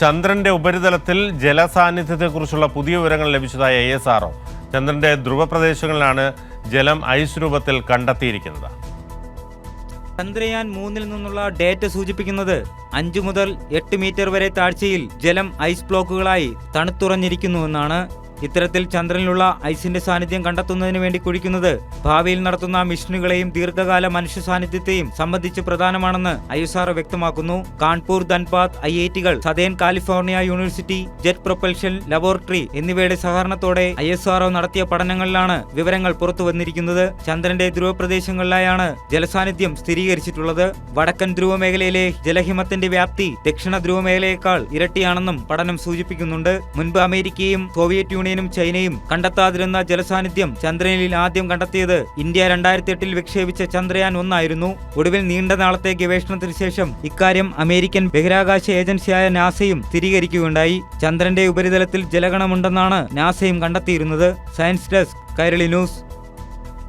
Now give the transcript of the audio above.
ചന്ദ്രന്റെ ഉപരിതലത്തിൽ ജലസാന്നിധ്യത്തെക്കുറിച്ചുള്ള പുതിയ വിവരങ്ങൾ ലഭിച്ചതായി ISRO. ചന്ദ്രന്റെ ധ്രുവപ്രദേശങ്ങളിലാണ് ജലം ഐസ് രൂപത്തിൽ കണ്ടെത്തിയിരിക്കുന്നത്. ചന്ദ്രയാൻ 3 നിന്നുള്ള ഡേറ്റ സൂചിപ്പിക്കുന്നത് 5 മുതൽ 8 മീറ്റർ വരെ താഴ്ചയിൽ ജലം ഐസ് ബ്ലോക്കുകളായി തണുത്തുറഞ്ഞിരിക്കുന്നുവെന്നാണ്. ഇത്തരത്തിൽ ചന്ദ്രനിലുള്ള ഐസിന്റെ സാന്നിധ്യം കണ്ടെത്തുന്നതിന് വേണ്ടി കുഴിക്കുന്നത് ഭാവിയിൽ നടത്തുന്ന മിഷനുകളെയും ദീർഘകാല മനുഷ്യ സാന്നിധ്യത്തെയും സംബന്ധിച്ച് പ്രധാനമാണെന്ന് ISRO വ്യക്തമാക്കുന്നു. കാൺപൂർ, ധൻബാദ് IITകൾ, southern California university, jet propulsion laboratory എന്നിവയുടെ സഹകരണത്തോടെ ISRO നടത്തിയ പഠനങ്ങളിലാണ് വിവരങ്ങൾ പുറത്തു വന്നിരിക്കുന്നത്. ചന്ദ്രന്റെ ധ്രുവപ്രദേശങ്ങളിലായാണ് ജലസാന്നിധ്യം സ്ഥിരീകരിച്ചിട്ടുള്ളത്. വടക്കൻ ധ്രുവമേഖലയിലെ ജലഹിമത്തിന്റെ വ്യാപ്തി ദക്ഷിണ ധ്രുവമേഖലയേക്കാൾ ഇരട്ടിയാണെന്നും പഠനം സൂചിപ്പിക്കുന്നുണ്ട്. മുൻപ് അമേരിക്കയും സോവിയറ്റ് യൂണിയനും ചൈനയും കണ്ടെത്താതിരുന്ന ജലസാന്നിധ്യം ചന്ദ്രനിൽ ആദ്യം കണ്ടെത്തിയത് ഇന്ത്യ 2008 വിക്ഷേപിച്ച ചന്ദ്രയാൻ 1 ആയിരുന്നു. ഒടുവിൽ നീണ്ട നാളത്തെ ഗവേഷണത്തിന് ശേഷം ഇക്കാര്യം അമേരിക്കൻ ബഹിരാകാശ ഏജൻസിയായ നാസയും സ്ഥിരീകരിക്കുകയുണ്ടായി. ചന്ദ്രന്റെ ഉപരിതലത്തിൽ ജലഗണമുണ്ടെന്നാണ് നാസയും കണ്ടെത്തിയിരുന്നത്. Science desk, Kairali news.